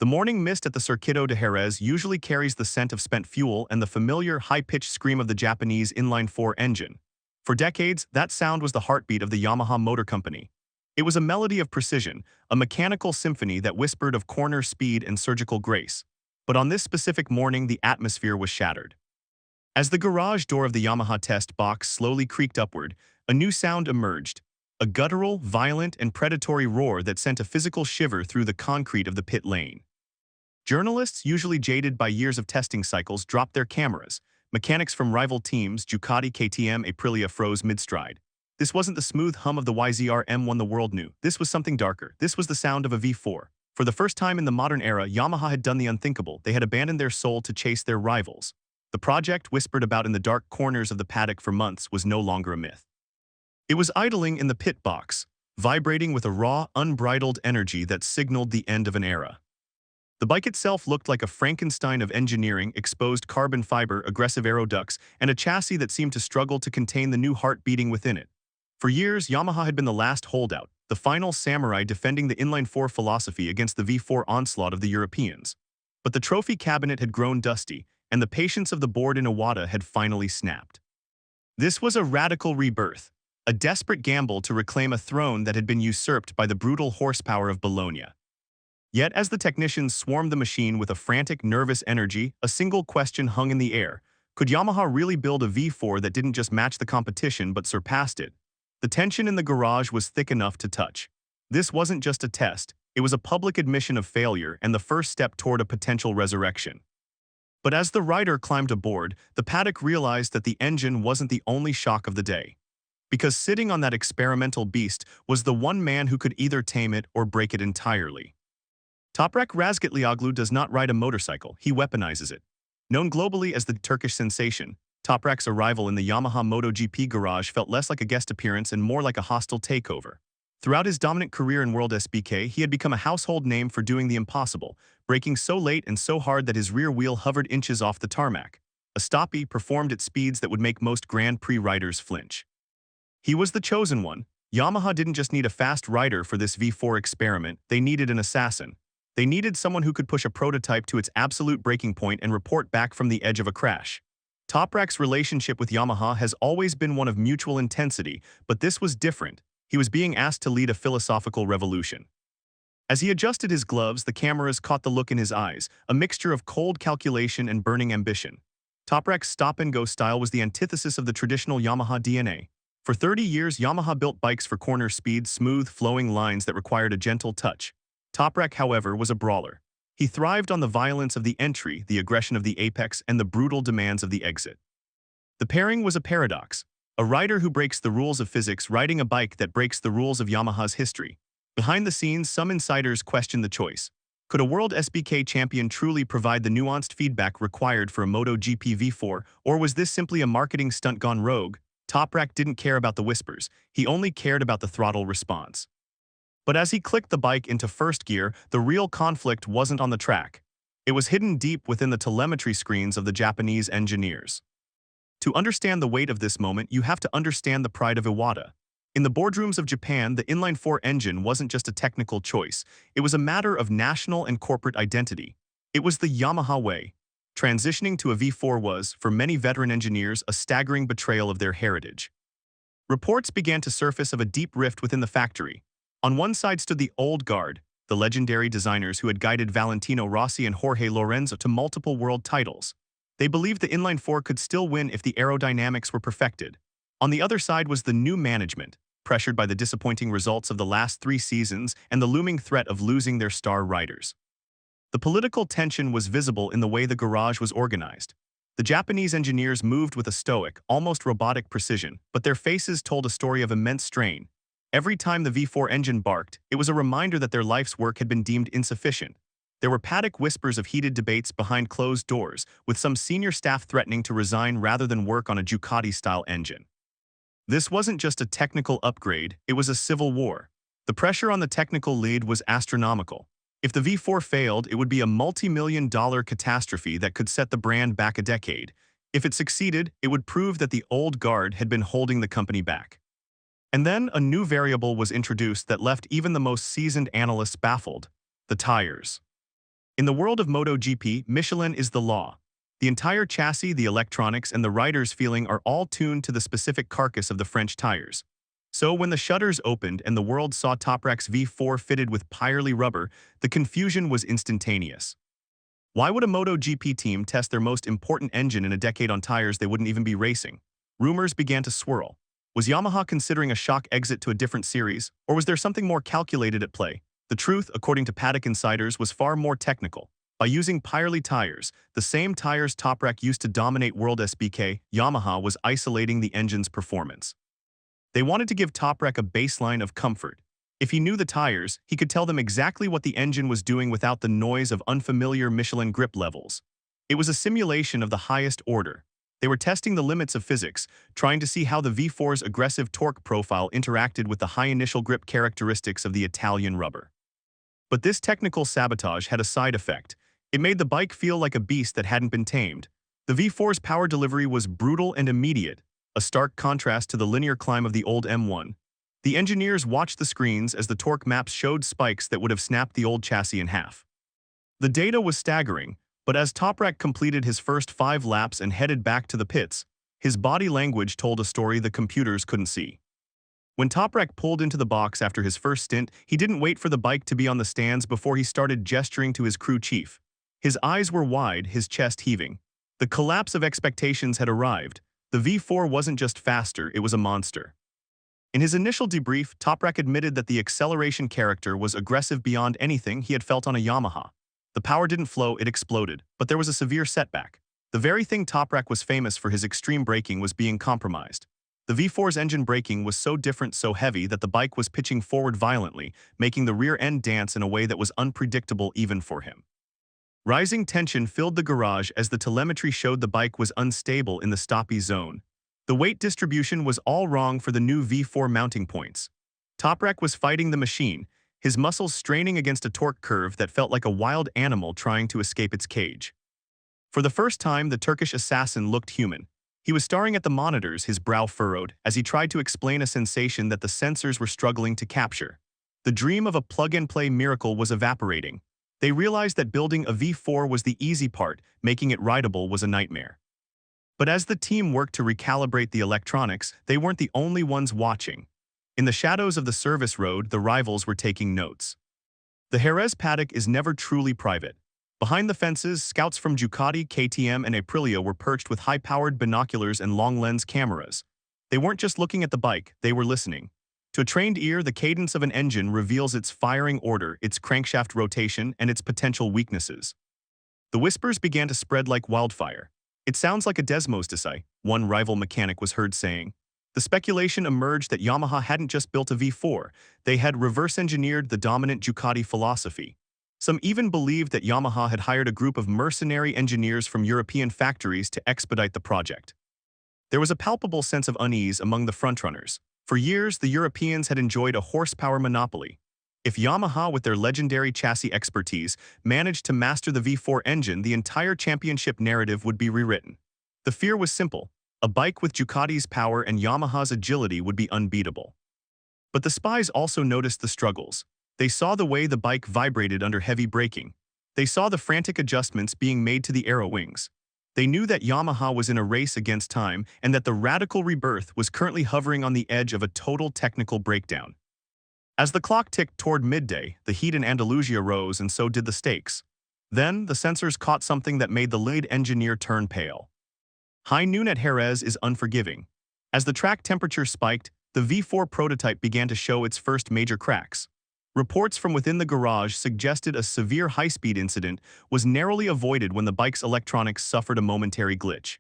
The morning mist at the Circuito de Jerez usually carries the scent of spent fuel and the familiar high-pitched scream of the Japanese inline-4 engine. For decades, that sound was the heartbeat of the Yamaha Motor Company. It was a melody of precision, a mechanical symphony that whispered of corner speed and surgical grace. But on this specific morning, the atmosphere was shattered. As the garage door of the Yamaha test box slowly creaked upward, a new sound emerged. A guttural, violent, and predatory roar that sent a physical shiver through the concrete of the pit lane. Journalists, usually jaded by years of testing cycles, dropped their cameras. Mechanics from rival teams, Ducati, KTM, Aprilia, froze mid-stride. This wasn't the smooth hum of the YZR-M1 the world knew. This was something darker. This was the sound of a V4. For the first time in the modern era, Yamaha had done the unthinkable. They had abandoned their soul to chase their rivals. The project, whispered about in the dark corners of the paddock for months, was no longer a myth. It was idling in the pit box, vibrating with a raw, unbridled energy that signaled the end of an era. The bike itself looked like a Frankenstein of engineering, exposed carbon fiber, aggressive aero ducts, and a chassis that seemed to struggle to contain the new heart beating within it. For years, Yamaha had been the last holdout, the final samurai defending the inline-4 philosophy against the V4 onslaught of the Europeans. But the trophy cabinet had grown dusty, and the patience of the board in Iwata had finally snapped. This was a radical rebirth. A desperate gamble to reclaim a throne that had been usurped by the brutal horsepower of Bologna. Yet as the technicians swarmed the machine with a frantic, nervous energy, a single question hung in the air. Could Yamaha really build a V4 that didn't just match the competition but surpassed it? The tension in the garage was thick enough to touch. This wasn't just a test, it was a public admission of failure and the first step toward a potential resurrection. But as the rider climbed aboard, the paddock realized that the engine wasn't the only shock of the day. Because sitting on that experimental beast was the one man who could either tame it or break it entirely. Toprak Razgatlioglu does not ride a motorcycle, he weaponizes it. Known globally as the Turkish sensation, Toprak's arrival in the Yamaha MotoGP garage felt less like a guest appearance and more like a hostile takeover. Throughout his dominant career in World SBK, he had become a household name for doing the impossible, braking so late and so hard that his rear wheel hovered inches off the tarmac. A stoppie performed at speeds that would make most Grand Prix riders flinch. He was the chosen one. Yamaha didn't just need a fast rider for this V4 experiment, they needed an assassin. They needed someone who could push a prototype to its absolute breaking point and report back from the edge of a crash. Toprak's relationship with Yamaha has always been one of mutual intensity, but this was different. He was being asked to lead a philosophical revolution. As he adjusted his gloves, the cameras caught the look in his eyes, a mixture of cold calculation and burning ambition. Toprak's stop-and-go style was the antithesis of the traditional Yamaha DNA. For 30 years, Yamaha built bikes for corner speed, smooth, flowing lines that required a gentle touch. Toprak, however, was a brawler. He thrived on the violence of the entry, the aggression of the apex, and the brutal demands of the exit. The pairing was a paradox. A rider who breaks the rules of physics riding a bike that breaks the rules of Yamaha's history. Behind the scenes, some insiders questioned the choice. Could a World SBK champion truly provide the nuanced feedback required for a MotoGP V4, or was this simply a marketing stunt gone rogue? Toprak didn't care about the whispers, he only cared about the throttle response. But as he clicked the bike into first gear, the real conflict wasn't on the track. It was hidden deep within the telemetry screens of the Japanese engineers. To understand the weight of this moment, you have to understand the pride of Iwata. In the boardrooms of Japan, the inline-4 engine wasn't just a technical choice, it was a matter of national and corporate identity. It was the Yamaha way. Transitioning to a V4 was, for many veteran engineers, a staggering betrayal of their heritage. Reports began to surface of a deep rift within the factory. On one side stood the old guard, the legendary designers who had guided Valentino Rossi and Jorge Lorenzo to multiple world titles. They believed the inline-4 could still win if the aerodynamics were perfected. On the other side was the new management, pressured by the disappointing results of the last 3 seasons and the looming threat of losing their star riders. The political tension was visible in the way the garage was organized. The Japanese engineers moved with a stoic, almost robotic precision, but their faces told a story of immense strain. Every time the V4 engine barked, it was a reminder that their life's work had been deemed insufficient. There were Paddock whispers of heated debates behind closed doors, with some senior staff threatening to resign rather than work on a Ducati-style engine. This wasn't just a technical upgrade, it was a civil war. The pressure on the technical lead was astronomical. If the V4 failed, it would be a multi-million-dollar catastrophe that could set the brand back a decade. If it succeeded, it would prove that the old guard had been holding the company back. And then a new variable was introduced that left even the most seasoned analysts baffled: the tires. In the world of MotoGP, Michelin is the law. The entire chassis, the electronics, and the rider's feeling are all tuned to the specific carcass of the French tires. So when the shutters opened and the world saw Toprak's V4 fitted with Pirelli rubber, the confusion was instantaneous. Why would a MotoGP team test their most important engine in a decade on tires they wouldn't even be racing? Rumors began to swirl. Was Yamaha considering a shock exit to a different series, or was there something more calculated at play? The truth, according to Paddock insiders, was far more technical. By using Pirelli tires, the same tires Toprak used to dominate World SBK, Yamaha was isolating the engine's performance. They wanted to give Toprak a baseline of comfort. If he knew the tires, he could tell them exactly what the engine was doing without the noise of unfamiliar Michelin grip levels. It was a simulation of the highest order. They were testing the limits of physics, trying to see how the V4's aggressive torque profile interacted with the high initial grip characteristics of the Italian rubber. But this technical sabotage had a side effect. It made the bike feel like a beast that hadn't been tamed. The V4's power delivery was brutal and immediate, a stark contrast to the linear climb of the old M1. The engineers watched the screens as the torque maps showed spikes that would have snapped the old chassis in half. The data was staggering, but as Toprak completed his first 5 laps and headed back to the pits, his body language told a story the computers couldn't see. When Toprak pulled into the box after his first stint, he didn't wait for the bike to be on the stands before he started gesturing to his crew chief. His eyes were wide, his chest heaving. The collapse of expectations had arrived. The V4 wasn't just faster, it was a monster. In his initial debrief, Toprak admitted that the acceleration character was aggressive beyond anything he had felt on a Yamaha. The power didn't flow, it exploded, but there was a severe setback. The very thing Toprak was famous for, his extreme braking, was being compromised. The V4's engine braking was so different, so heavy, that the bike was pitching forward violently, making the rear end dance in a way that was unpredictable even for him. Rising tension filled the garage as the telemetry showed the bike was unstable in the stoppy zone. The weight distribution was all wrong for the new V4 mounting points. Toprak was fighting the machine, his muscles straining against a torque curve that felt like a wild animal trying to escape its cage. For the first time, the Turkish assassin looked human. He was staring at the monitors, his brow furrowed, as he tried to explain a sensation that the sensors were struggling to capture. The dream of a plug-and-play miracle was evaporating. They realized that building a V4 was the easy part, making it rideable was a nightmare. But as the team worked to recalibrate the electronics, they weren't the only ones watching. In the shadows of the service road, the rivals were taking notes. The Jerez paddock is never truly private. Behind the fences, scouts from Ducati, KTM, and Aprilia were perched with high-powered binoculars and long-lens cameras. They weren't just looking at the bike, they were listening. To a trained ear, the cadence of an engine reveals its firing order, its crankshaft rotation, and its potential weaknesses. The whispers began to spread like wildfire. "It sounds like a Desmos Desai," one rival mechanic was heard saying. The speculation emerged that Yamaha hadn't just built a V4, they had reverse-engineered the dominant Ducati philosophy. Some even believed that Yamaha had hired a group of mercenary engineers from European factories to expedite the project. There was a palpable sense of unease among the frontrunners. For years, the Europeans had enjoyed a horsepower monopoly. If Yamaha, with their legendary chassis expertise, managed to master the V4 engine, the entire championship narrative would be rewritten. The fear was simple. A bike with Ducati's power and Yamaha's agility would be unbeatable. But the spies also noticed the struggles. They saw the way the bike vibrated under heavy braking. They saw the frantic adjustments being made to the aero wings. They knew that Yamaha was in a race against time and that the radical rebirth was currently hovering on the edge of a total technical breakdown. As the clock ticked toward midday, the heat in Andalusia rose and so did the stakes. Then, the sensors caught something that made the lead engineer turn pale. High noon at Jerez is unforgiving. As the track temperature spiked, the V4 prototype began to show its first major cracks. Reports from within the garage suggested a severe high-speed incident was narrowly avoided when the bike's electronics suffered a momentary glitch.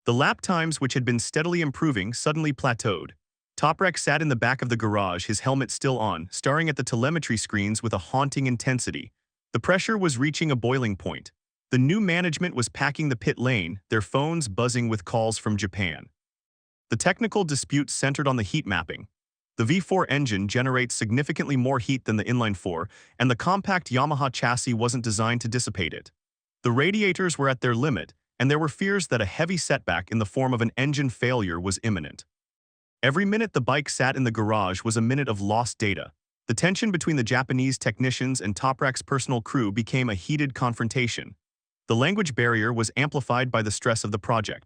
The lap times, which had been steadily improving, suddenly plateaued. Toprak sat in the back of the garage, his helmet still on, staring at the telemetry screens with a haunting intensity. The pressure was reaching a boiling point. The new management was packing the pit lane, their phones buzzing with calls from Japan. The technical dispute centered on the heat mapping. The V4 engine generates significantly more heat than the Inline-4, and the compact Yamaha chassis wasn't designed to dissipate it. The radiators were at their limit, and there were fears that a heavy setback in the form of an engine failure was imminent. Every minute the bike sat in the garage was a minute of lost data. The tension between the Japanese technicians and Toprak's personal crew became a heated confrontation. The language barrier was amplified by the stress of the project.